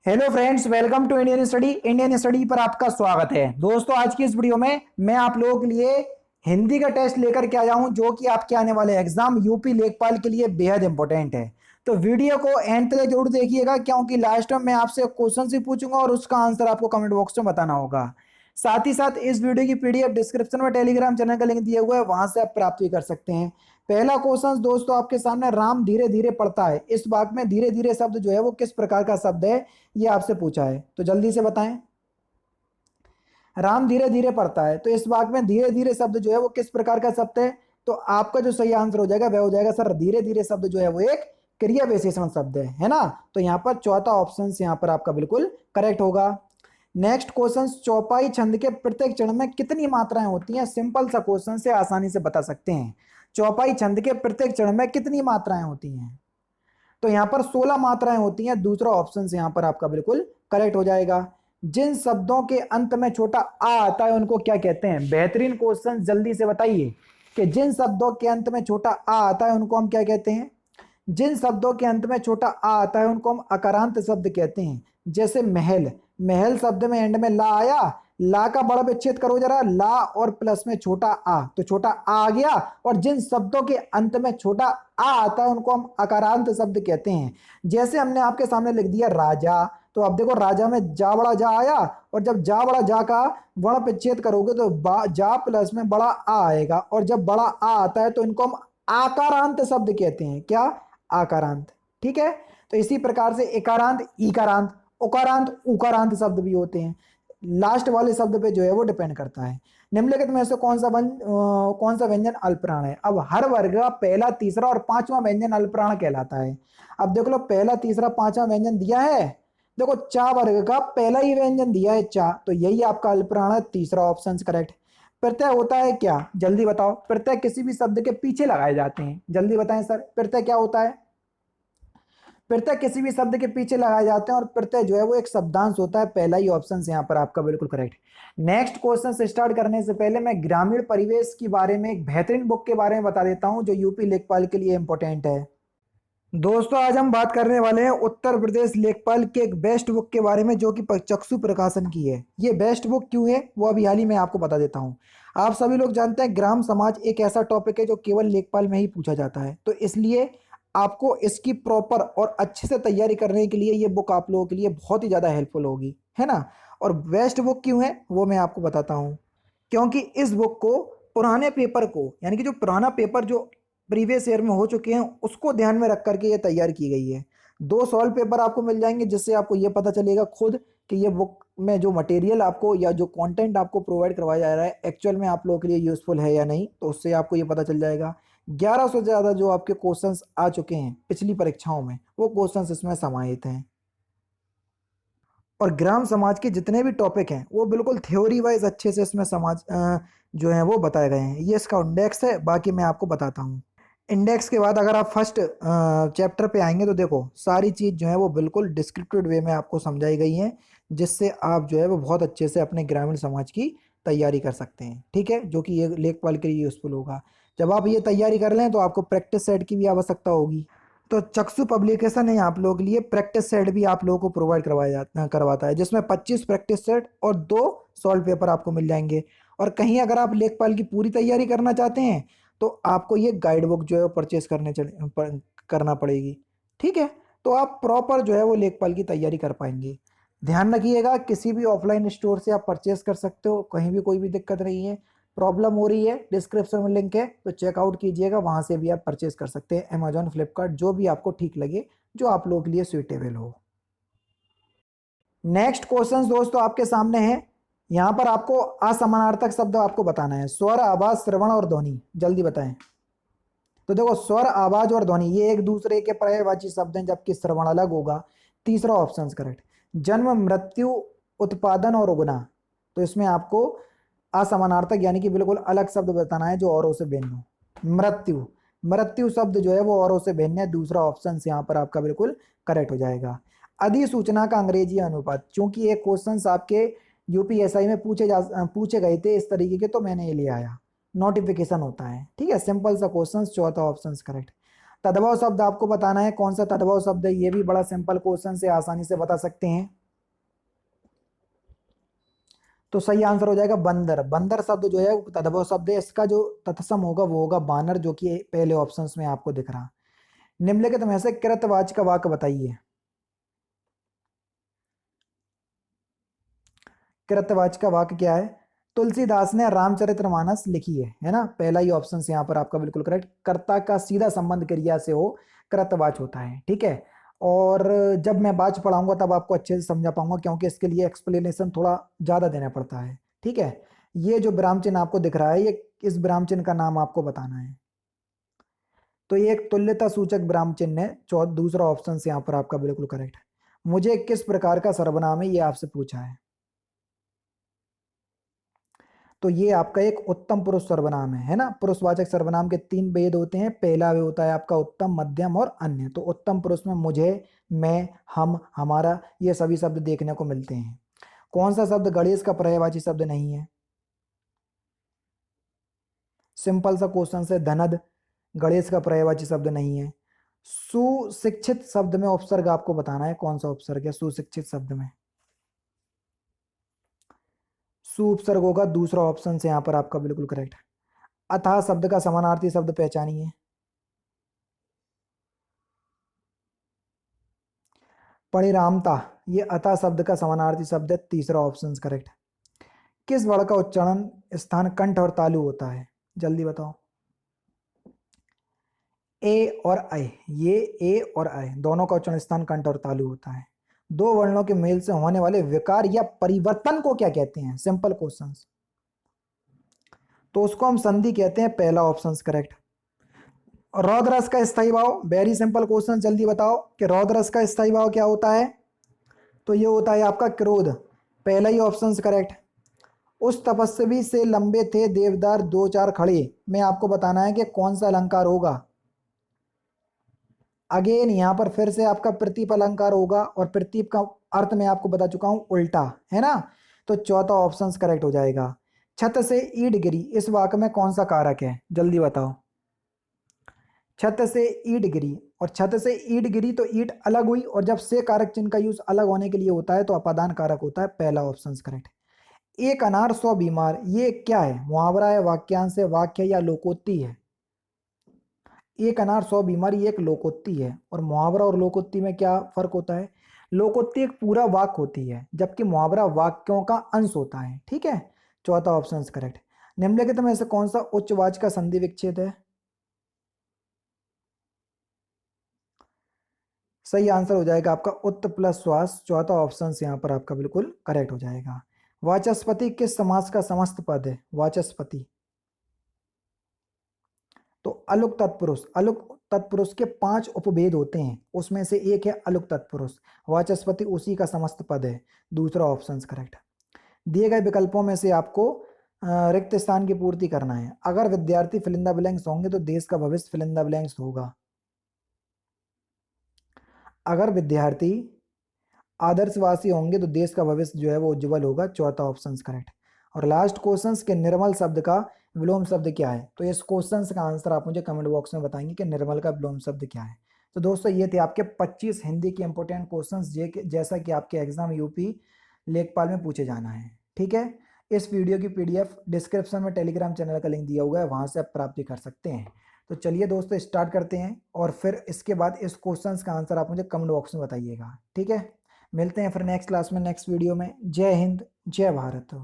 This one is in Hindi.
Hello friends, welcome to Indian study पर आपका स्वागत है। दोस्तों, आज की इस वीडियो में मैं आप लोगों के लिए हिंदी का टेस्ट लेकर के आया हूं, जो कि आपके आने वाले एग्जाम यूपी लेखपाल के लिए बेहद इंपॉर्टेंट है। तो वीडियो को एंड तक जरूर देखिएगा, क्योंकि लास्ट में मैं आपसे क्वेश्चन भी पूछूंगा और उसका आंसर आपको कमेंट बॉक्स में बताना होगा। साथ ही साथ इस वीडियो की पीडीएफ डिस्क्रिप्शन में टेलीग्राम चैनल का लिंक दिया हुआ है, वहां से आप प्राप्त भी कर सकते हैं। पहला क्वेश्चन दोस्तों आपके सामने, राम धीरे धीरे पढ़ता है, इस वाक्य में धीरे धीरे शब्द जो है वो किस प्रकार का शब्द है, ये आपसे पूछा है। तो जल्दी से बताएं। राम धीरे धीरे पढ़ता है, तो इस वाक्य में धीरे धीरे शब्द जो है वो किस प्रकार का शब्द है? तो आपका जो सही आंसर हो जाएगा वह हो जाएगा सर, धीरे धीरे शब्द जो है वो एक क्रिया विशेषण शब्द है ना। तो यहाँ पर चौथा ऑप्शन यहाँ पर आपका बिल्कुल करेक्ट होगा। नेक्स्ट क्वेश्चन, चौपाई छंद के प्रत्येक चरण में कितनी मात्राएं होती हैं? सिंपल सा क्वेश्चन से आसानी से बता सकते हैं। चौपाई छंद के प्रत्येक चरण में कितनी मात्राएं होती हैं? तो यहां पर 16 मात्राएं होती हैं। दूसरा ऑप्शन यहां पर आपका बिल्कुल करेक्ट हो जाएगा। जिन शब्दों के अंत में छोटा आ आता है उनको क्या कहते हैं? बेहतरीन क्वेश्चन, जल्दी से बताइए कि जिन शब्दों के अंत में छोटा आ आता है उनको हम क्या कहते हैं? जिन शब्दों के अंत में छोटा आ आता है उनको हम अकारांत शब्द कहते हैं। जैसे महल, महल शब्द में एंड में ला आया, ला का बड़ा विच्छेद करो जरा, ला और प्लस में छोटा आ, तो छोटा आ गया। और जिन शब्दों के अंत में छोटा आ आता है उनको हम अकारांत शब्द कहते हैं। जैसे हमने आपके सामने लिख दिया राजा, तो अब देखो राजा में जा बड़ा जा आया, और जब जा बड़ा जा का वर्ण विच्छेद करोगे तो जा प्लस में बड़ा आ आएगा, और जब बड़ा आ आता है तो इनको हम आकारांत शब्द कहते हैं। क्या? आकारांत। ठीक है। तो इसी प्रकार से एकारांत, ईकारांत, उकारांत, उकारांत शब्द भी होते हैं। लास्ट वाले शब्द पे जो है वो डिपेंड करता है। निम्नलिखित में से कौन सा व्यंजन अल्पप्राण है? अब हर वर्ग का पहला, तीसरा और पांचवा व्यंजन अल्पप्राण कहलाता है। अब देख लो, पहला, तीसरा, पांचवा व्यंजन दिया है। देखो, चा वर्ग का पहला ही व्यंजन दिया है चा, तो यही आपका अल्पप्राण है। तीसरा ऑप्शन करेक्ट। प्रत्यय होता है क्या? जल्दी बताओ। प्रत्यय किसी भी शब्द के पीछे लगाए जाते हैं। जल्दी बताएं सर, प्रत्यय क्या होता है? प्रत्यय किसी भी शब्द के पीछे लगाए जाते हैं, और प्रत्यय जो है वो एक शब्दांश होता है। पहला ही ऑप्शन यहाँ पर आपका बिल्कुल करेक्ट। नेक्स्ट क्वेश्चन से स्टार्ट करने से पहले मैं ग्रामीण परिवेश के बारे में एक बेहतरीन बुक के बारे में बता देता हूँ, जो यूपी लेखपाल के लिए इंपॉर्टेंट है। दोस्तों, आज हम बात करने वाले हैं उत्तर प्रदेश लेखपाल के एक बेस्ट बुक के बारे में, जो कि चक्षु प्रकाशन की है। ये बेस्ट बुक क्यों है वो अभी हाल ही में आपको बता देता हूँ। आप सभी लोग जानते हैं ग्राम समाज एक ऐसा टॉपिक है जो केवल लेखपाल में ही पूछा जाता है, तो इसलिए आपको इसकी प्रॉपर और अच्छे से तैयारी करने के लिए ये बुक आप लोगों के लिए बहुत ही ज़्यादा हेल्पफुल होगी, है ना। और बेस्ट बुक क्यों है वो मैं आपको बताता हूँ। क्योंकि इस बुक को पुराने पेपर को, यानी कि जो पुराना पेपर जो प्रीवियस ईयर में हो चुके हैं, उसको ध्यान में रख करके ये तैयार की गई है। 2 सॉल्व पेपर आपको मिल जाएंगे, जिससे आपको ये पता चलेगा खुद कि ये बुक में जो मटेरियल आपको या जो कंटेंट आपको प्रोवाइड करवाया जा रहा है एक्चुअल में आप लोगों के लिए यूजफुल है या नहीं, तो उससे आपको ये पता चल जाएगा। 1100 से ज़्यादा जो आपके क्वेश्चंस आ चुके हैं पिछली परीक्षाओं में, वो क्वेश्चंस इसमें समाहित हैं। और ग्राम समाज के जितने भी टॉपिक हैं वो बिल्कुल थ्योरी वाइज अच्छे से इसमें जो है वो बताए गए हैं। ये इसका इंडेक्स है, बाकी मैं आपको बताता हूँ। इंडेक्स के बाद अगर आप फर्स्ट चैप्टर पे आएंगे तो देखो सारी चीज़ जो है वो बिल्कुल डिस्क्रिप्टिव वे में आपको समझाई गई है, जिससे आप जो है वो बहुत अच्छे से अपने ग्रामीण समाज की तैयारी कर सकते हैं। ठीक है, जो कि ये लेखपाल के लिए यूज़फुल होगा। जब आप ये तैयारी कर लें तो आपको प्रैक्टिस सेट की भी आवश्यकता होगी। तो चक्षु पब्लिकेशन है आप लोगों के लिए प्रैक्टिस सेट भी आप लोगों को प्रोवाइड करवाता है, जिसमें 25 प्रैक्टिस सेट और 2 सॉल्व पेपर आपको मिल जाएंगे। और कहीं अगर आप लेखपाल की पूरी तैयारी करना चाहते हैं तो आपको ये गाइड बुक जो है परचेज करना पड़ेगी। ठीक है, तो आप प्रॉपर जो है वो लेखपाल की तैयारी कर पाएंगे। ध्यान रखिएगा, किसी भी ऑफलाइन स्टोर से आप परचेज कर सकते हो, कहीं भी कोई भी दिक्कत नहीं है। प्रॉब्लम हो रही है, डिस्क्रिप्शन में लिंक है, तो चेकआउट कीजिएगा, वहां से भी आप परचेज कर सकते हैं। अमेजॉन, फ्लिपकार्ट, जो भी आपको ठीक लगे, जो आप लोगों के लिए सुइटेबल हो। नेक्स्ट क्वेश्चन दोस्तों आपके सामने है। यहां पर आपको असमानार्थक शब्द आपको बताना है। स्वर, आवाज, श्रवण और ध्वनि, जल्दी बताएं। तो देखो, स्वर, आवाज और ध्वनि ये एक दूसरे के पर्यायवाची शब्द हैं, जबकि श्रवण अलग होगा। तीसरा ऑप्शन करेक्ट। जन्म, मृत्यु, उत्पादन और उगना, तो इसमें आपको असमानार्थक यानी कि बिल्कुल अलग शब्द बताना है जो औरों से भिन्न हो। मृत्यु, मृत्यु शब्द जो है वो औरों से भिन्न है। दूसरा ऑप्शन यहाँ पर आपका बिल्कुल करेक्ट हो जाएगा। अधिसूचना का अंग्रेजी अनुपात, चूंकि ये क्वेश्चन आपके यूपीएसआई में पूछे गए थे इस तरीके के, तो मैंने ये ले आया। नोटिफिकेशन होता है। ठीक है, सिंपल सा क्वेश्चन। चौथा ऑप्शन करेक्ट। तद्भव शब्द आपको बताना है, कौन सा तद्भव शब्द है, ये भी बड़ा सिंपल क्वेश्चन से आसानी से बता सकते हैं। तो सही आंसर हो जाएगा बंदर। बंदर शब्द जो है वो तद्भव शब्द है, इसका जो तत्सम होगा वो होगा बानर, जो कि पहले ऑप्शंस में आपको दिख रहा। निम्नलिखित में से कृतवाचक वाक्य बताइए। कृतवाचक वाक्य क्या है? तुलसीदास ने रामचरितमानस लिखी है ना, पहला ही ऑप्शन यहाँ पर आपका बिल्कुल करेक्ट। कर्ता का सीधा संबंध क्रिया से हो कृतवाच होता है, ठीक है। और जब मैं वाच पढ़ाऊंगा तब आपको अच्छे से समझा पाऊंगा, क्योंकि इसके लिए एक्सप्लेनेशन थोड़ा ज्यादा देना पड़ता है, ठीक है। ये जो विराम चिन्ह आपको दिख रहा है, ये इस विराम चिन्ह का नाम आपको बताना है। तो ये एक तुल्यता सूचक विराम चिन्ह है। दूसरा ऑप्शन यहाँ पर आपका बिल्कुल करेक्ट है। मुझे किस प्रकार का सर्वनाम है, ये आपसे पूछा है। तो ये आपका एक उत्तम पुरुष सर्वनाम है ना। पुरुषवाचक सर्वनाम के 3 भेद होते हैं। पहला वे होता है आपका उत्तम, मध्यम और अन्य। तो उत्तम पुरुष में मुझे, मैं, हम, हमारा, ये सभी शब्द देखने को मिलते हैं। कौन सा शब्द गणेश का पर्यायवाची शब्द नहीं है? सिंपल सा क्वेश्चन से, धनद गणेश का पर्यायवाची शब्द नहीं है। सुशिक्षित शब्द में उपसर्ग आपको बताना है, कौन सा उपसर्ग है सुशिक्षित शब्द में? सु उपसर्ग होगा, दूसरा ऑप्शन से यहाँ पर आपका बिल्कुल करेक्ट है। अतः शब्द का समानार्थी शब्द पहचानिए। परिणामता, ये अतः शब्द का समानार्थी शब्द है, तीसरा ऑप्शन करेक्ट है। किस वर्ण का उच्चारण स्थान कंठ और तालु होता है? जल्दी बताओ। ए और ऐ, ये ए और ऐ दोनों का उच्चारण स्थान कंठ और तालु होता है। दो वर्णों के मेल से होने वाले विकार या परिवर्तन को क्या कहते हैं? Simple question. तो उसको हम संधि कहते हैं, पहला ऑप्शन करेक्ट। रौद्र रस का स्थायी भाव, वेरी सिंपल क्वेश्चन, जल्दी बताओ कि रौद्र रस का स्थायी भाव क्या होता है? तो ये होता है आपका क्रोध, पहला ही ऑप्शन करेक्ट। उस तपस्वी से लंबे थे देवदार दो चार खड़े, में आपको बताना है कि कौन सा अलंकार होगा। अगेन यहां पर फिर से आपका प्रतीप अलंकार होगा, और प्रतीप का अर्थ मैं आपको बता चुका हूं उल्टा, है ना। तो चौथा ऑप्शन करेक्ट हो जाएगा। छत से ईंट गिरी, इस वाक्य में कौन सा कारक है? जल्दी बताओ। छत से ईंट गिरी, और छत से ईंट गिरी तो ईंट अलग हुई, और जब से कारक चिन्ह का यूज अलग होने के लिए होता है तो अपादान कारक होता है, पहला ऑप्शन करेक्ट। एक अनार 100 बीमार, ये क्या है? मुहावरा है, वाक्यांश है, वाक्य या लोकोक्ति है? एक अनार 100 बीमार, ये एक लोकोक्ति है। और मुहावरा और लोकोक्ति में क्या फर्क होता है? लोकोक्ति एक पूरा वाक्य होती है, जबकि मुहावरा वाक्यों का अंश होता है, ठीक है। चौथा ऑप्शन करेक्ट। निम्नलिखित में से कौन सा उच्चवाच का संधि विच्छेद है? सही आंसर हो जाएगा आपका उत्त प्लस श्वास, चौथा ऑप्शन यहाँ पर आपका बिल्कुल करेक्ट हो जाएगा। वाचस्पति किस समास का समस्त पद है? वाचस्पति तो अलुक तत्पुरुष। अलुक तत्पुरुष के 5 उपभेद होते हैं, उसमें से एक है अलुक तत्पुरुष। वाचस्पति उसी का समस्त पद है, दूसरा ऑप्शन करेक्ट। दिए गए विकल्पों में से आपको रिक्त स्थान की पूर्ति करना है। अगर विद्यार्थी फिल इन द ब्लैंक्स होंगे तो देश का भविष्य फिल इन द ब्लैंक्स होगा। अगर विद्यार्थी आदर्शवासी होंगे तो देश का भविष्य जो है वो उज्जवल होगा, चौथा ऑप्शन करेक्ट। और लास्ट क्वेश्चन के निर्मल शब्द का विलोम शब्द क्या है? तो इस क्वेश्चन का आंसर आप मुझे कमेंट बॉक्स में बताएंगे कि निर्मल का विलोम शब्द क्या है। तो दोस्तों ये थे आपके 25 हिंदी के इंपॉर्टेंट क्वेश्चंस जैसा कि आपके एग्जाम यूपी लेखपाल में पूछे जाना है, ठीक है। इस वीडियो की पीडीएफ डिस्क्रिप्शन में टेलीग्राम चैनल का लिंक दिया हुआ है, वहां से आप प्राप्ति कर सकते हैं। तो चलिए दोस्तों स्टार्ट करते हैं, और फिर इसके बाद इस क्वेश्चंस का आंसर आप मुझे कमेंट बॉक्स में बताइएगा, ठीक है। मिलते हैं फिर नेक्स्ट क्लास में, नेक्स्ट वीडियो में। जय हिंद, जय भारत।